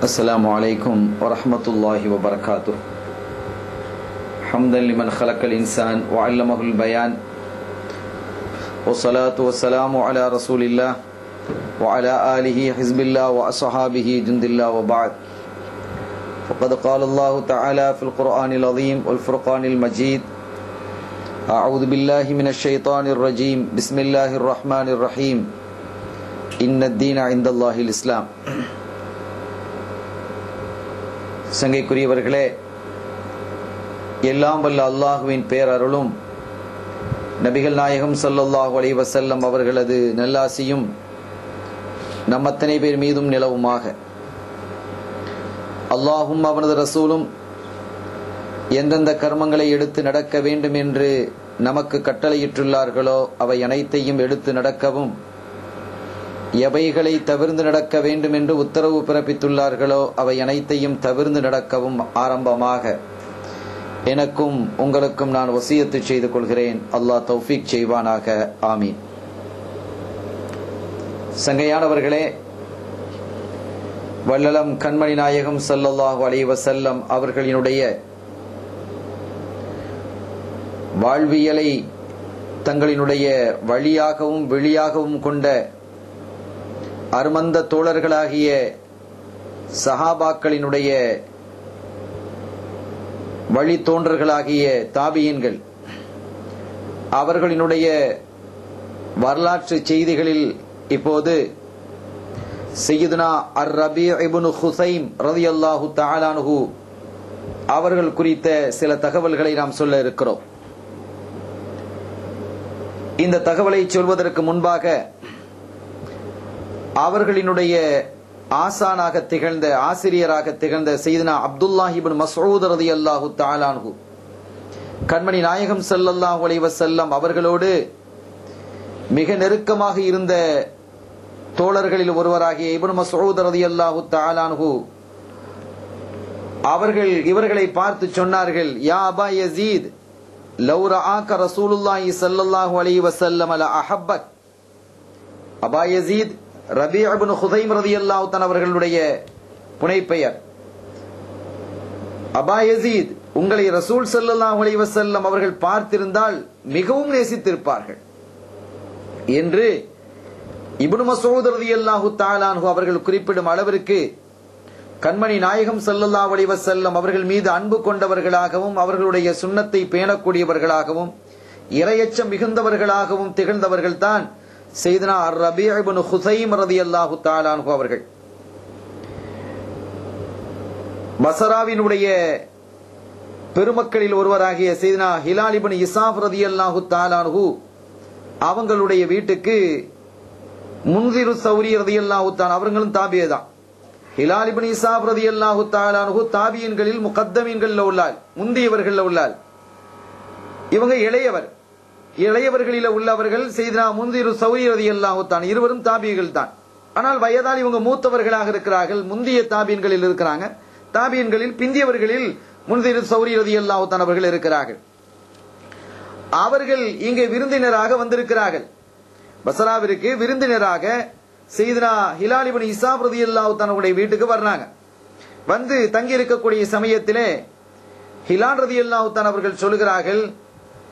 السلام عليكم ورحمة الله وبركاته. حمدا لمن خلق الإنسان وعلمه البيان، والصلاة والسلام على رسول الله وعلى آله حزب الله وأصحابه جند الله، وبعد. فقد قال الله تعالى في القرآن العظيم والفرقان المجيد: أعوذ بالله من الشيطان الرجيم، بسم الله الرحمن الرحيم، إن الدين عند الله الإسلام. சங்கைக்குரியவர்களே, எல்லாம் வல்ல அல்லாஹுவின் பேரருளும் நபிகள் நாயகம் ஸல்லல்லாஹு அலைஹி வஸல்லம் அவர்களது நல்லாசியும் நம் அத்தனை பேர் மீதும் நிலவுமாக. அல்லாஹும் அவனது ரசூலும் எந்தெந்த கர்மங்களை எடுத்து நடக்க வேண்டும் என்று நமக்கு கட்டளையிட்டுள்ளார்களோ அவை அனைத்தையும் எடுத்து நடக்கவும், எவைகளை தவிர்ந்து நடக்க வேண்டும் என்று உத்தரவு பிறப்பித்துள்ளார்களோ அவை அனைத்தையும் தவிர்ந்து நடக்கவும் ஆரம்பமாக எனக்கும் உங்களுக்கும் நான் வசியத்து செய்து கொள்கிறேன். அல்லாஹ் தௌஃபீக் செய்வானாக. ஆமீன். சங்கையானவர்களே, வல்லலம் கண்மணி நாயகம் ஸல்லல்லாஹு அலைஹி வஸல்லம் அவர்களினுடைய வாழ்வியலை தங்களினுடைய வழியாகவும் வெளியாகவும் கொண்ட அருமந்த தோழர்களாகிய சஹாபாக்களினுடைய வழித்தோன்றர்களாகிய தாபியீன்கள் அவர்களினுடைய வரலாற்று செய்திகளில் இப்போது சய்யிதுனா அர்-ரபீ இப்னு ஹுஸைம் ரலியல்லாஹு தஆலா அன்ஹு அவர்கள் குறித்த சில தகவல்களை நாம் சொல்ல இருக்கிறோம். இந்த தகவலை சொல்வதற்கு முன்பாக அவர்களினுடைய ஆசானாக திகழ்ந்த, ஆசிரியராக திகழ்ந்த சய்யிதுனா அப்துல்லாஹ் இப்னு மஸ்ஊத் ரலியல்லாஹு தஆலா அன்ஹு கண்மணி நாயகம் ஸல்லல்லாஹு அலைஹி வஸல்லம் அவர்களோடு மிக நெருக்கமாக இருந்த தோழர்களில் ஒருவராகிய இப்னு மஸ்ஊத் ரலியல்லாஹு தஆலா அன்ஹு அவர்கள் இவர்களை பார்த்து சொன்னார்கள்: யா அபா யஸீத், லவ் ரஆக ரசூலுல்லாஹி ஸல்லல்லாஹு அலைஹி வஸல்லம் லா அஹப்பக். அபா யஸீத் ரபீ இப்னு ஹுஸைம் ரலியல்லாஹு தஆலா அவர்களுடைய புனைப்பெயர். அபா யஸீத், உங்களை ரசூல் ஸல்லல்லாஹு அலைஹி வஸல்லம் அவர்கள் பார்த்திருந்தால் மிகவும் நேசித்திருப்பார்கள் என்று இப்னு மஸ்ஊத் ரலியல்லாஹு தஆலா அன்ஹு அவர்கள் குறிப்பிடும் அளவிற்கு கண்மணி நாயகம் ஸல்லல்லாஹு அலைஹி வஸல்லம் அவர்கள் மீது அன்பு கொண்டவர்களாகவும் அவர்களுடைய சுன்னத்தை பேணக்கூடியவர்களாகவும் இறையச்சம் மிகுந்தவர்களாகவும் திகழ்ந்தவர்கள் தான் சய்யிதுனா அர்-ரபீ இப்னு ஹுஸைம் ரலியல்லாஹு தஆலா அன்ஹு அவர்கள். பஸராவினுடைய பெருமக்களில் ஒருவராகிய சய்யிதுனா ஹிலால் இப்னு இஸாஃப் ரலியல்லாஹு தஆலா அன்ஹு அவங்களுடைய வீட்டுக்கு முன்திரு சௌரி ரலியல்லாஹு தஆலா அவர்களும் தாபியே தான். ஹிலால் இப்னு இஸாஃப் ரலியல்லாஹு தஆலா அன்ஹு தாபியீன்களில் முகத்தமீன்களில் உள்ளார், முந்தியவர்களில் உள்ளார். இவங்க இளையவர்களில் உள்ளவர்கள் சய்யிதுனா முன்திரு சௌரி ரலியல்லாஹு தஆலா, இருவரும் தாபியீன்கள் தான். ஆனால் வயதால் இவங்க மூத்தவர்களாக இருக்கிறார்கள், முந்திய தாபியீன்களில் இருக்கிறாங்க. தாபியீன்களில் பிந்தியவர்களில் முன்திரு சௌரி ரலியல்லாஹு தஆலா அவர்கள் இருக்கிறார்கள். அவர்கள் இங்கே விருந்தினராக வந்திருக்கிறார்கள். பஸராவிற்கு விருந்தினராக சய்யிதுனா ஹிலால் இப்னு இஸாஃப் ரலியல்லாஹு தஆலா அவருடைய வீட்டுக்கு வர்றாங்க. வந்து தங்கி இருக்கக்கூடிய சமயத்திலே ஹிலால் ரலியல்லாஹு தஆலா அவர்கள் சொல்கிறார்கள்: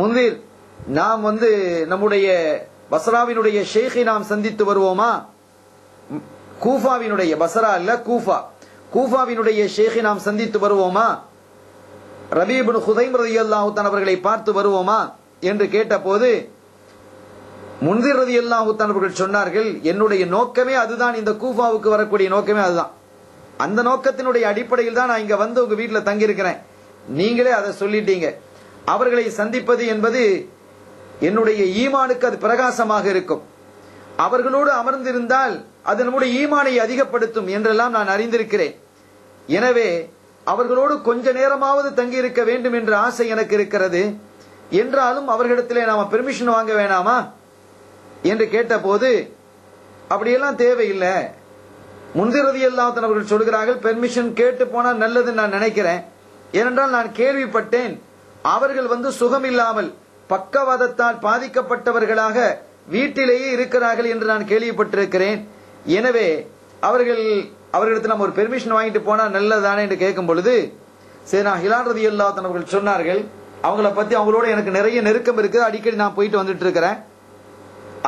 முன்திர், நாம் நம்முடைய பஸ்ராவினுடைய ஷேഖை நாம் சந்தித்து வருவோமா? கூஃபாவினுடைய, பஸ்ரா அல்ல கூஃபா, கூஃபாவினுடைய ஷேഖை நாம் சந்தித்து வருவோமா? ரபீ இப்னு ஹுஸைம் ரலியல்லாஹு தஆலா அவர்களை பார்த்து வருவோமா என்று கேட்டபோது முன்திர் ரலியல்லாஹு தஆலா அவர்கள் சொன்னார்கள்: என்னுடைய நோக்கமே அதுதான், இந்த கூஃபாவுக்கு வரக்கூடிய நோக்கமே அதுதான். அந்த நோக்கத்தினுடைய அடிப்படையில் தான் நான் இங்க வந்து உங்க வீட்டில் தங்கி இருக்கிறேன். நீங்களே அதை சொல்லிட்டீங்க. அவர்களை சந்திப்பது என்பது என்னுடைய ஈமானுக்கு அது பிரகாசமாக இருக்கும். அவர்களோடு அமர்ந்திருந்தால் அது நம்முடைய ஈமானை அதிகப்படுத்தும் என்றெல்லாம் நான் அறிந்திருக்கிறேன். எனவே அவர்களோடு கொஞ்ச நேரமாவது தங்கி இருக்க வேண்டும் என்ற ஆசை எனக்கு இருக்கிறது. என்றாலும் அவர்களிடத்திலே நாம பெர்மிஷன் வாங்க வேணாமா என்று கேட்டபோது, அப்படியெல்லாம் தேவையில்லை. முன்திர் ரலியல்லாஹு தஆலா அவர்கள் சொல்கிறார்கள், பெர்மிஷன் கேட்டு போனால் நல்லதுன்னு நான் நினைக்கிறேன். ஏனென்றால் நான் கேள்விப்பட்டேன், அவர்கள் சுகமில்லாமல் பக்கவாதத்தால் பாதிக்கப்பட்டவர்களாக வீட்டிலேயே இருக்கிறார்கள் என்று நான் கேள்விப்பட்டிருக்கிறேன். எனவே அவர்களிடத்தில் நம்ம ஒரு பெர்மிஷன் வாங்கிட்டு போனா நல்லதானே என்று கேட்கும் பொழுது சரி நான் ஹிலால் ரலியல்லாஹு அன்ஹு அவர்கள் சொன்னார்கள், அவங்கள பத்தி அவங்களோட எனக்கு நிறைய நெருக்கம் இருக்குது, அடிக்கடி நான் போயிட்டு வந்துட்டு இருக்கிறேன்.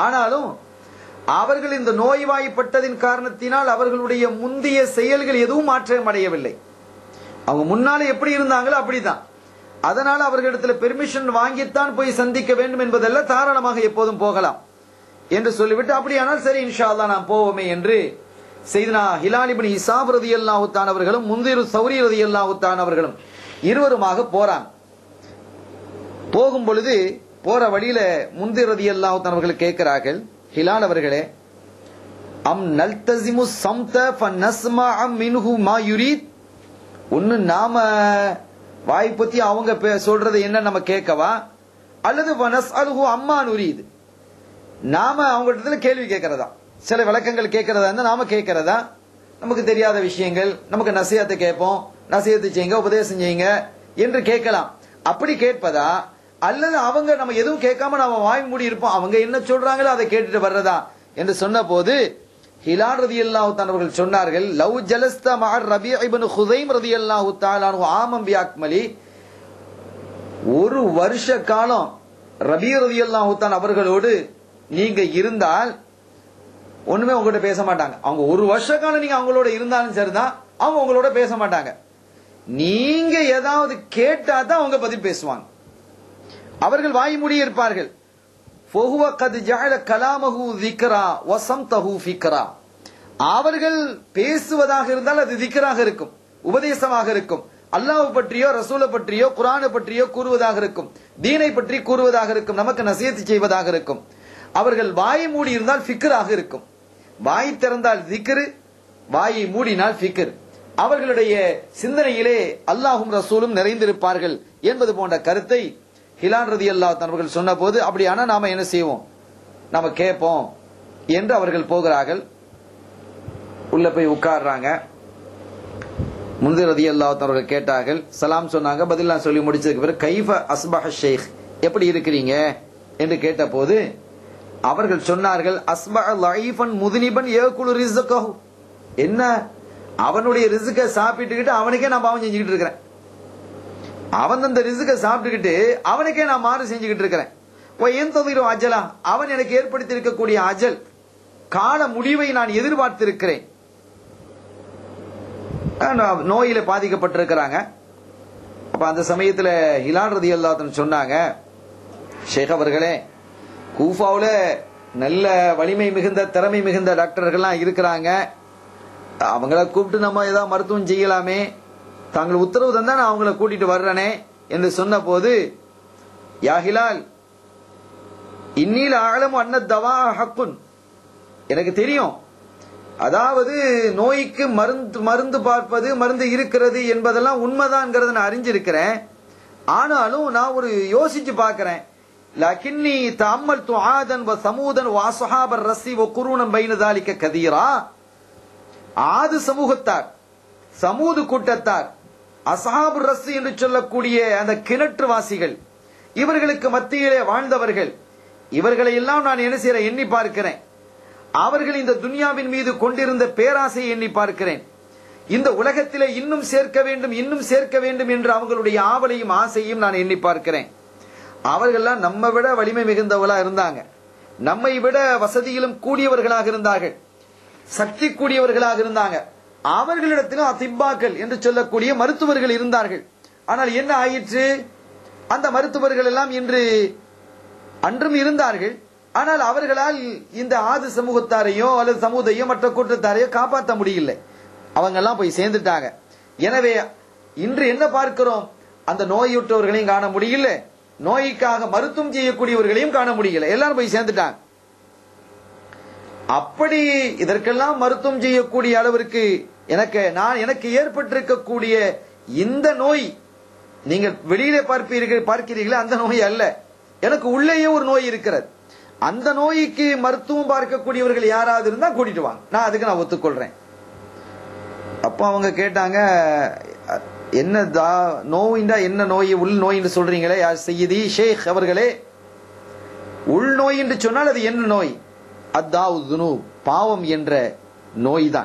ஆனாலும் அவர்கள் இந்த நோய்வாய்ப்பட்டதின் காரணத்தினால் அவர்களுடைய முந்தைய செயல்கள் எதுவும் மாற்றம் அடையவில்லை. அவங்க முன்னாலே எப்படி இருந்தாங்களோ அப்படிதான். அதனால அவர்களிடத்தில் பெர்மிஷன் வாங்கித்தான் போய் சந்திக்க வேண்டும் என்பதல்ல, தாராளமாக எப்போதும் போகலாம் என்று சொல்லிவிட்டு அப்படியானால் சரி இன்ஷா அல்லாஹ் நாம் போவோமே என்று செய்தனா ஹிலால் இப்னு இசாப் ரலியல்லாஹு தஆலா அவர்களும் முந்திரு சௌரி ரலியல்லாஹு தஆலா அவர்களும் இருவருமாக போறாங்க. போகும் பொழுது போற வழியில முந்திர் ரலியல்லாஹு தஆலா அவர்கள் கேட்கிறார்கள், ஹிலால் அவர்களே, அம் நல்தஸிமு ஸம்த ஃபநஸ்மஅ மின்ஹு மா யுரீத், ஒன்னு நாம வாய் பத்தி அவங்க சொல்றது என்ன நம்ம கேட்கவா, அல்லது வனஸ்அலுஹு அம்மா நுரீத், நாம அவங்க இடத்துல கேள்வி கேட்கறதா, சில விளக்கங்கள் கேட்கறதா இருந்தா நாம கேட்கறதா, நமக்கு தெரியாத விஷயங்கள் நமக்கு நசிஹத்தை கேட்போம், நசிஹத்து செய்யுங்க உபதேசம் செய்யுங்க என்று கேட்கலாம். அப்படி கேட்பதா, அல்லது அவங்க நம்ம எதுவும் கேட்காம நாம வாய் மூடி இருப்போம், அவங்க என்ன சொல்றாங்களோ அதை கேட்டுட்டு வர்றதா என்று சொன்ன போது ஹிலால் ரலியல்லாஹு தஆலா அவர்கள் சொன்னார்கள், லவ் ஜலஸ்த மஅர் ரபீ இப்னு குதைம் ரலியல்லாஹு தஆலா அன்ஹு ஆமம் பிஅக்மலி, ஒரு வருஷ காலம் ரபீ ரலியல்லாஹு தஆலா அவர்களோடு நீங்க இருந்தால் ஒண்ணுமே உங்ககிட்ட பேச மாட்டாங்க. அவங்க ஒரு வருஷ காலம் நீங்க அவங்களோட இருந்தாலும் சரிதான், அவங்க உங்களோட பேச மாட்டாங்க. நீங்க ஏதாவது கேட்டா தான் அவங்க பதில் பேசுவாங்க. அவர்கள் வாய் மூடி இருப்பார்கள். ஃபஹுவ கத் ஜஅல கலாமஹு ذிக்ரா வஸம்தஹு ஃபிக்ரா, அவர்கள் பேசுவதாக இருந்தால் அது திக்ராக இருக்கும், உபதேசமாக இருக்கும், அல்லாஹ் பற்றியோ ரசூலை பற்றியோ குர்ஆனை பற்றியோ கூறுவதாக இருக்கும், தீனை பற்றி கூறுவதாக இருக்கும், நமக்கு நசிஹத் செய்வதாக இருக்கும். அவர்கள் வாயை மூடி இருந்தால் ஃபிக்ராக இருக்கும். வாய் திறந்தால் திக்ரு, வாயை மூடினால் ஃபிக்ர். அவர்களுடைய சிந்தனையிலே அல்லாஹும் ரசூலும் நிறைந்திருப்பார்கள் என்பது போன்ற கருத்தை ஹிலால் ரலியல்லாஹு தஆலா அவர்கள் சொன்ன போது அப்படியானா நாம என்ன செய்வோம், நாம கேட்போம் என்று அவர்கள் போகிறார்கள். உள்ள போய் உட்கார்றாங்க. முந்திர் ரலியல்லாஹு தஆலா அவர்கள் கேட்டார்கள், சலாம் சொன்னாங்க, பதிலா சொல்லி முடிச்சதுக்கு பிறகு கைஃப அஸ்பஹ ஷேக், எப்படி இருக்கிறீங்க என்று கேட்ட போது அவர்கள் சொன்னார்கள், அஸ்பஹ லைஃபன் முذنبன் யாகுலு ரிஸ்கஹு, என்ன அவனுடைய ரிஸ்கை சாப்பிட்டுக்கிட்டு அவனுக்கே நான் பாவம் செஞ்சுக்கிட்டு இருக்கிறேன், அவன் அந்த ரிஸ்கை சாப்பிட்டுக்கிட்டு அவனுக்கே நான் மாறு செஞ்சுக்கிட்டு இருக்கிறேன். அஜலா, அவன் எனக்கு ஏற்படுத்தி இருக்கக்கூடிய அஜல் கால முடிவை நான் எதிர்பார்த்திருக்கிறேன். நோயில பாதிக்கப்பட்டிருக்கிறாங்க. அப்ப அந்த சமயத்துல ஹிலால் ரலியல்லாஹு அன்ஹு சொன்னாங்க, ஷேக் அவர்களே, கூஃபாவுல நல்ல வலிமை மிகுந்த திறமை மிகுந்த டாக்டர்கள்லாம் இருக்கிறாங்க, அவங்கள கூப்பிட்டு நம்ம ஏதாவது மருத்துவம் செய்யலாமே, தாங்கள் உத்தரவு தந்தா நான் அவங்கள கூட்டிட்டு வர்றேனே என்று சொன்ன போது, யா ஹிலால், இன்னில் ஆழம் அன்ன தவா ஹக்குன், எனக்கு தெரியும், அதாவது நோய்க்கு மருந்து பார்ப்பது, மருந்து இருக்கிறது என்பதெல்லாம் உண்மைதான்ங்கிறத நான் அறிஞ்சிருக்கிறேன். ஆனாலும் நான் ஒரு யோசிச்சு பார்க்கிறேன், லக்கின்னி தஅம்மல்து ஆதன் வ சமூதன் வ அஸ்ஹாபர் ரஸி வ குரூனன் பைன ذلك கதீரா, ஆது சமூகத்தார், சமூது கூட்டத்தார், அஸ்ஹாபு ரஸி என்று சொல்லக்கூடிய அந்த கிணற்றுவாசிகள், இவர்களுக்கு மத்தியிலே வாழ்ந்தவர்கள், இவர்களை எல்லாம் நான் என்ன செய்யற எண்ணி பார்க்கிறேன். அவர்கள் இந்த துன்யாவின் மீது கொண்டிருந்த பேராசையை எண்ணி பார்க்கிறேன். இந்த உலகத்திலே இன்னும் சேர்க்க வேண்டும், இன்னும் சேர்க்க வேண்டும் என்று அவங்களுடைய ஆவலையும் ஆசையும் நான் எண்ணி பார்க்கிறேன். அவர்கள்லாம் நம்ம விட வலிமை மிகுந்தவர்களா இருந்தாங்க, நம்மை விட வசதியிலும் கூடியவர்களாக இருந்தார்கள், சக்தி கூடியவர்களாக இருந்தாங்க. அவர்களிடத்திலும் அதிப்பாக்கள் என்று சொல்லக்கூடிய மருத்துவர்கள் இருந்தார்கள். ஆனால் என்ன ஆயிற்று, அந்த மருத்துவர்கள் எல்லாம் இன்று அன்றும் இருந்தார்கள். ஆனால் அவர்களால் இந்த ஆது சமூகத்தாரையோ அல்லது சமூதையோ மற்ற கூட்டத்தாரையோ காப்பாற்ற முடியல, அவங்க எல்லாம் போய் சேர்ந்துட்டாங்க. எனவே இன்று என்ன பார்க்கிறோம், அந்த நோயுற்றவர்களையும் காண முடியல, நோய்க்காக மருத்துவம் செய்யக்கூடியவர்களையும் காண முடியல, எல்லாரும் போய் சேர்ந்துட்டாங்க. அப்படி இதற்கெல்லாம் மருத்துவம் செய்யக்கூடிய அளவிற்கு எனக்கு ஏற்பட்டிருக்கக்கூடிய இந்த நோய், நீங்கள் வெளியிலே பார்க்கிறீர்களே அந்த நோய் அல்ல, எனக்கு உள்ளேயே ஒரு நோய் இருக்கிறது. அந்த நோய்க்கு மருத்துவம் பார்க்கக்கூடியவர்கள் யாராவது இருந்தா கூட்டிட்டு வாங்க, நான் அதுக்கு நான் ஒத்துக்கொள்றேன். அப்ப அவங்க கேட்டாங்க, என்ன நோயின்டா என்ன நோய், உள் நோய் என்று சொல்றீங்களே யார் செய்யதி ஷேக் அவர்களே, உள் நோய் என்று சொன்னால் அது என்ன நோய், அத்தாவு துனூப், பாவம் என்ற நோய்தான்.